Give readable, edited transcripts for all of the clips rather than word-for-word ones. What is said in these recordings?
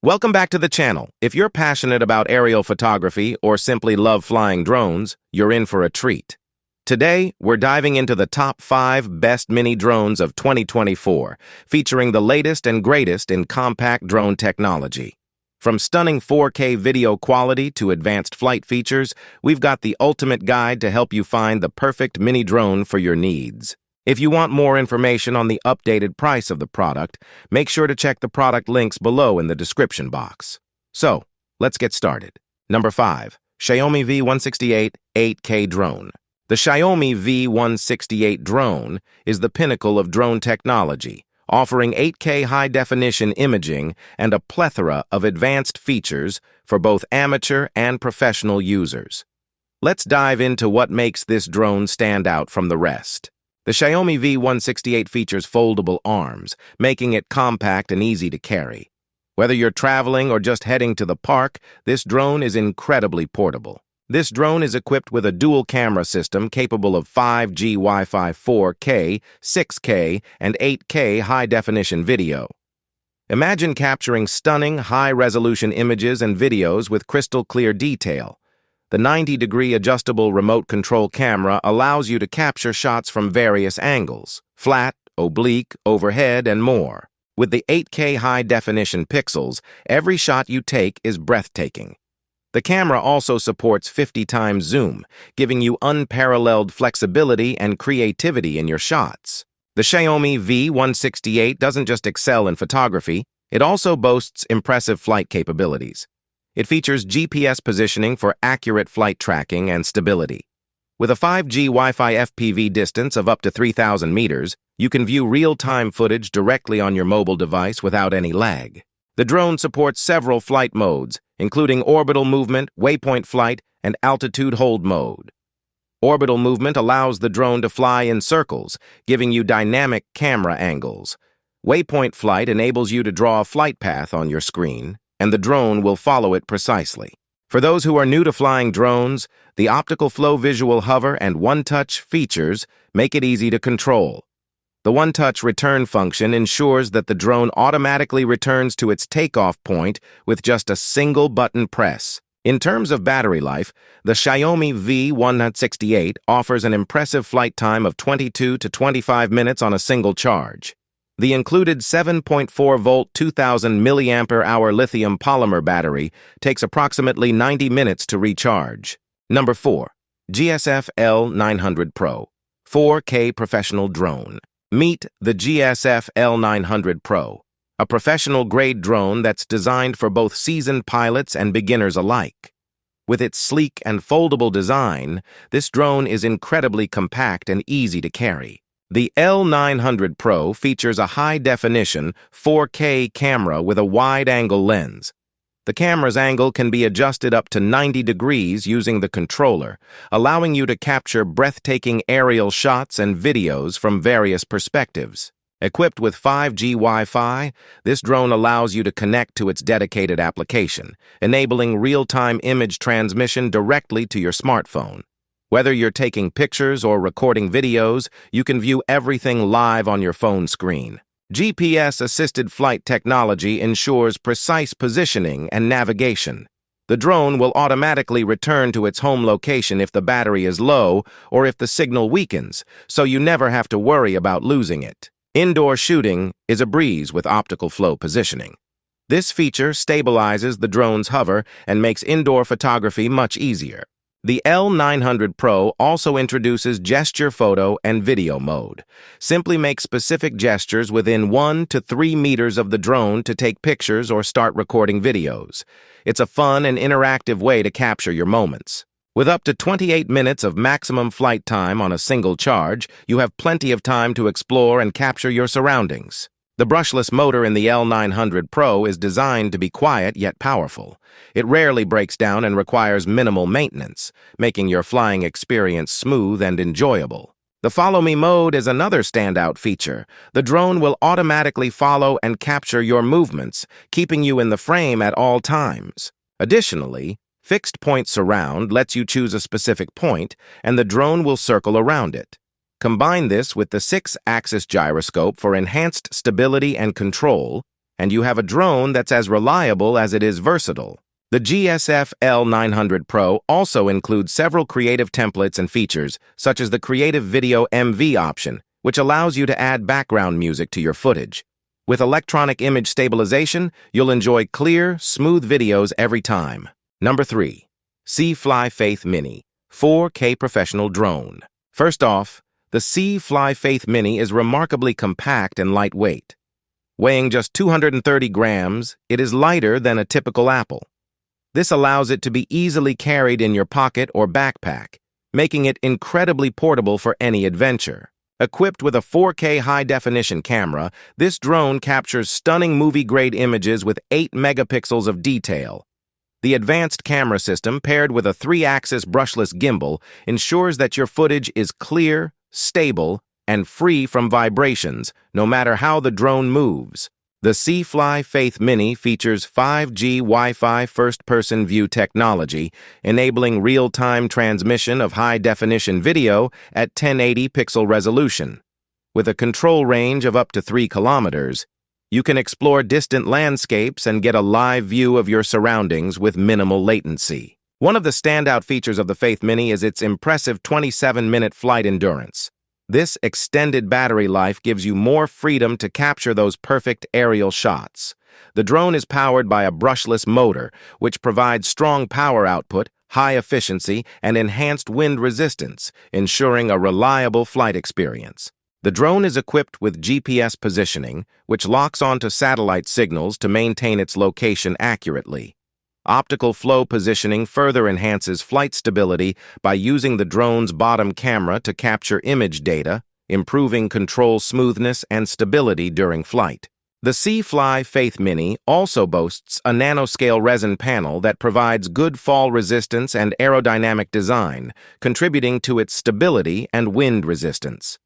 Welcome back to the channel. If you're passionate about aerial photography or simply love flying drones, you're in for a treat. Today, we're diving into the top 5 best mini drones of 2024, featuring the latest and greatest in compact drone technology. From stunning 4K video quality to advanced flight features, we've got the ultimate guide to help you find the perfect mini drone for your needs. If you want more information on the updated price of the product, make sure to check the product links below in the description box. So, let's get started. Number 5. Xiaomi V168 8K Drone. The Xiaomi V168 drone is the pinnacle of drone technology, offering 8K high-definition imaging and a plethora of advanced features for both amateur and professional users. Let's dive into what makes this drone stand out from the rest. The Xiaomi V168 features foldable arms, making it compact and easy to carry. Whether you're traveling or just heading to the park, this drone is incredibly portable. This drone is equipped with a dual-camera system capable of 5G Wi-Fi 4K, 6K, and 8K high-definition video. Imagine capturing stunning, high-resolution images and videos with crystal-clear detail. The 90-degree adjustable remote control camera allows you to capture shots from various angles, flat, oblique, overhead, and more. With the 8K high-definition pixels, every shot you take is breathtaking. The camera also supports 50 times zoom, giving you unparalleled flexibility and creativity in your shots. The Xiaomi V168 doesn't just excel in photography, it also boasts impressive flight capabilities. It features GPS positioning for accurate flight tracking and stability. With a 5G Wi-Fi FPV distance of up to 3,000 meters, you can view real-time footage directly on your mobile device without any lag. The drone supports several flight modes, including orbital movement, waypoint flight, and altitude hold mode. Orbital movement allows the drone to fly in circles, giving you dynamic camera angles. Waypoint flight enables you to draw a flight path on your screen, and the drone will follow it precisely. For those who are new to flying drones, the optical flow visual hover and one-touch features make it easy to control. The one-touch return function ensures that the drone automatically returns to its takeoff point with just a single button press. In terms of battery life, the Xiaomi V168 offers an impressive flight time of 22 to 25 minutes on a single charge. The included 7.4-volt 2,000 mAh lithium polymer battery takes approximately 90 minutes to recharge. Number 4. GSF L900 Pro 4K Professional Drone. Meet the GSF L900 Pro, a professional-grade drone that's designed for both seasoned pilots and beginners alike. With its sleek and foldable design, this drone is incredibly compact and easy to carry. The L900 Pro features a high-definition 4K camera with a wide-angle lens. The camera's angle can be adjusted up to 90 degrees using the controller, allowing you to capture breathtaking aerial shots and videos from various perspectives. Equipped with 5G Wi-Fi, this drone allows you to connect to its dedicated application, enabling real-time image transmission directly to your smartphone. Whether you're taking pictures or recording videos, you can view everything live on your phone screen. GPS-assisted flight technology ensures precise positioning and navigation. The drone will automatically return to its home location if the battery is low or if the signal weakens, so you never have to worry about losing it. Indoor shooting is a breeze with optical flow positioning. This feature stabilizes the drone's hover and makes indoor photography much easier. The L900 Pro also introduces gesture photo and video mode. Simply make specific gestures within 1 to 3 meters of the drone to take pictures or start recording videos. It's a fun and interactive way to capture your moments. With up to 28 minutes of maximum flight time on a single charge, you have plenty of time to explore and capture your surroundings. The brushless motor in the L900 Pro is designed to be quiet yet powerful. It rarely breaks down and requires minimal maintenance, making your flying experience smooth and enjoyable. The Follow Me mode is another standout feature. The drone will automatically follow and capture your movements, keeping you in the frame at all times. Additionally, Fixed Point Surround lets you choose a specific point, and the drone will circle around it. Combine this with the 6-axis gyroscope for enhanced stability and control, and you have a drone that's as reliable as it is versatile. The GSF L900 Pro also includes several creative templates and features, such as the Creative Video MV option, which allows you to add background music to your footage. With electronic image stabilization, you'll enjoy clear, smooth videos every time. Number 3. Fly Faith Mini 4K Professional Drone. First off, the Fly Faith Mini is remarkably compact and lightweight. Weighing just 230 grams, it is lighter than a typical Apple. This allows it to be easily carried in your pocket or backpack, making it incredibly portable for any adventure. Equipped with a 4K high-definition camera, this drone captures stunning movie-grade images with 8 megapixels of detail. The advanced camera system, paired with a 3-axis brushless gimbal, ensures that your footage is clear, stable, and free from vibrations, no matter how the drone moves. The Fly Faith Mini features 5G Wi-Fi first-person view technology, enabling real-time transmission of high-definition video at 1080 pixel resolution. With a control range of up to 3 kilometers, you can explore distant landscapes and get a live view of your surroundings with minimal latency. One of the standout features of the Faith Mini is its impressive 27-minute flight endurance. This extended battery life gives you more freedom to capture those perfect aerial shots. The drone is powered by a brushless motor, which provides strong power output, high efficiency, and enhanced wind resistance, ensuring a reliable flight experience. The drone is equipped with GPS positioning, which locks onto satellite signals to maintain its location accurately. Optical flow positioning further enhances flight stability by using the drone's bottom camera to capture image data, improving control smoothness and stability during flight. The Fly Faith Mini also boasts a nanoscale resin panel that provides good fall resistance and aerodynamic design, contributing to its stability and wind resistance.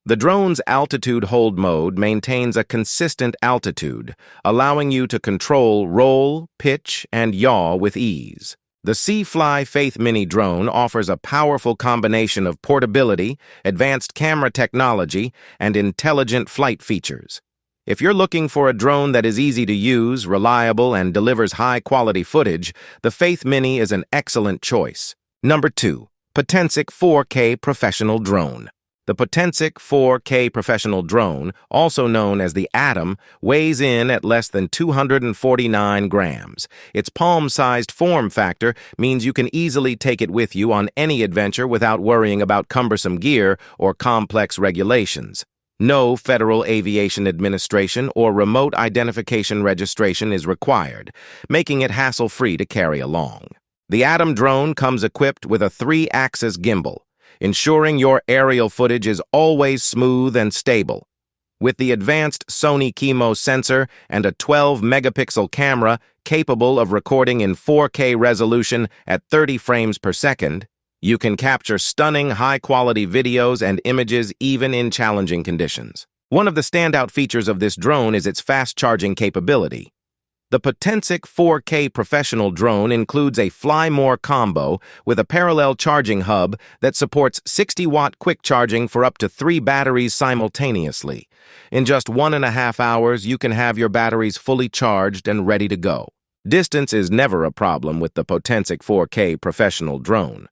The drone's altitude hold mode maintains a consistent altitude, allowing you to control roll, pitch, and yaw with ease. The Fly Faith Mini drone offers a powerful combination of portability, advanced camera technology, and intelligent flight features. If you're looking for a drone that is easy to use, reliable, and delivers high-quality footage, the Faith Mini is an excellent choice. Number 2. Potensic 4K Professional Drone. The Potensic 4K Professional Drone, also known as the Atom, weighs in at less than 249 grams. Its palm-sized form factor means you can easily take it with you on any adventure without worrying about cumbersome gear or complex regulations. No Federal Aviation Administration or remote identification registration is required, making it hassle-free to carry along. The Atom drone comes equipped with a 3-axis gimbal, ensuring your aerial footage is always smooth and stable. With the advanced Sony Chemo sensor and a 12-megapixel camera capable of recording in 4K resolution at 30 frames per second, you can capture stunning, high-quality videos and images even in challenging conditions. One of the standout features of this drone is its fast-charging capability. The Potensic 4K Professional Drone includes a Fly More combo with a parallel charging hub that supports 60-watt quick charging for up to 3 batteries simultaneously. In just 1.5 hours, you can have your batteries fully charged and ready to go. Distance is never a problem with the Potensic 4K Professional Drone.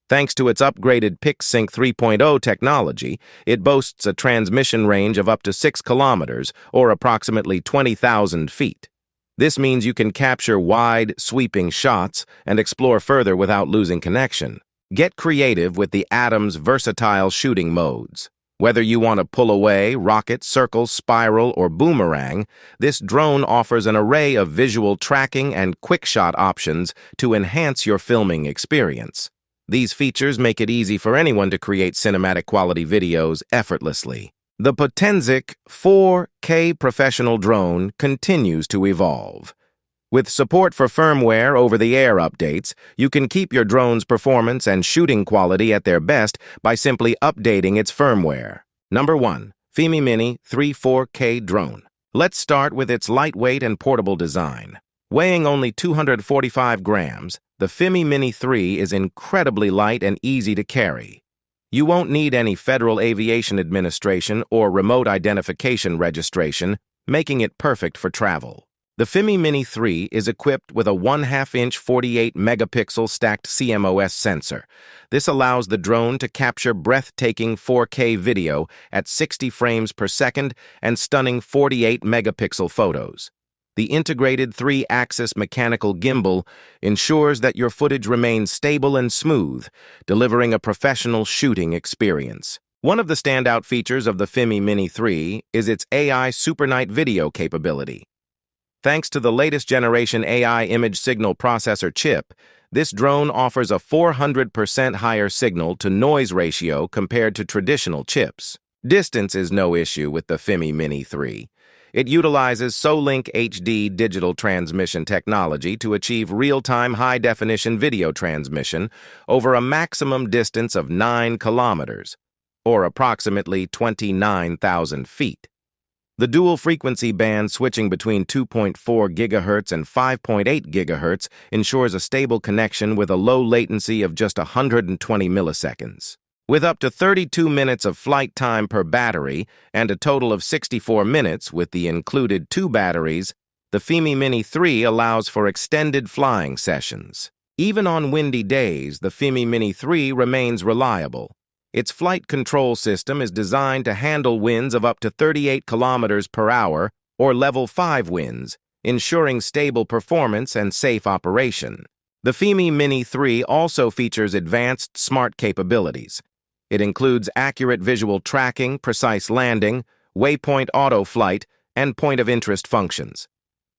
Thanks to its upgraded PixSync 3.0 technology, it boasts a transmission range of up to 6 kilometers, or approximately 20,000 feet. This means you can capture wide, sweeping shots and explore further without losing connection. Get creative with the Atom's versatile shooting modes. Whether you want to pull away, rocket, circle, spiral, or boomerang, this drone offers an array of visual tracking and quick-shot options to enhance your filming experience. These features make it easy for anyone to create cinematic-quality videos effortlessly. The Potensic 4K Professional Drone continues to evolve. With support for firmware over-the-air updates, you can keep your drone's performance and shooting quality at their best by simply updating its firmware. Number 1. FIMI Mini 3 4K Drone. Let's start with its lightweight and portable design. Weighing only 245 grams, the FIMI Mini 3 is incredibly light and easy to carry. You won't need any Federal Aviation Administration or remote identification registration, making it perfect for travel. The FIMI Mini 3 is equipped with a 1/2-inch 48-megapixel stacked CMOS sensor. This allows the drone to capture breathtaking 4K video at 60 frames per second and stunning 48-megapixel photos. The integrated 3-axis mechanical gimbal ensures that your footage remains stable and smooth, delivering a professional shooting experience. One of the standout features of the FIMI Mini 3 is its AI Super Night video capability. Thanks to the latest generation AI image signal processor chip, this drone offers a 400% higher signal-to-noise ratio compared to traditional chips. Distance is no issue with the FIMI Mini 3. It utilizes SoLink HD digital transmission technology to achieve real-time high-definition video transmission over a maximum distance of 9 kilometers, or approximately 29,000 feet. The dual-frequency band switching between 2.4 GHz and 5.8 GHz ensures a stable connection with a low latency of just 120 milliseconds. With up to 32 minutes of flight time per battery and a total of 64 minutes with the included 2 batteries, the FIMI Mini 3 allows for extended flying sessions. Even on windy days, the FIMI Mini 3 remains reliable. Its flight control system is designed to handle winds of up to 38 kilometers per hour or level 5 winds, ensuring stable performance and safe operation. The FIMI Mini 3 also features advanced smart capabilities. It includes accurate visual tracking, precise landing, waypoint auto flight, and point of interest functions.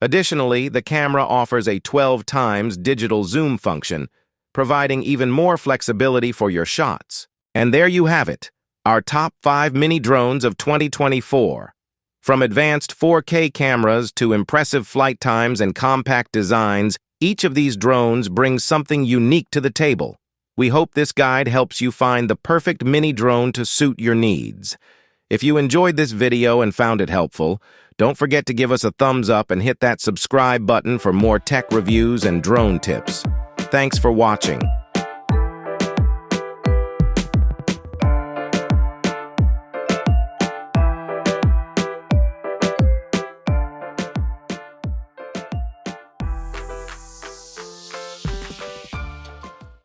Additionally, the camera offers a 12 times digital zoom function, providing even more flexibility for your shots. And there you have it, our top 5 mini drones of 2024. From advanced 4K cameras to impressive flight times and compact designs, each of these drones brings something unique to the table. We hope this guide helps you find the perfect mini drone to suit your needs. If you enjoyed this video and found it helpful, don't forget to give us a thumbs up and hit that subscribe button for more tech reviews and drone tips. Thanks for watching.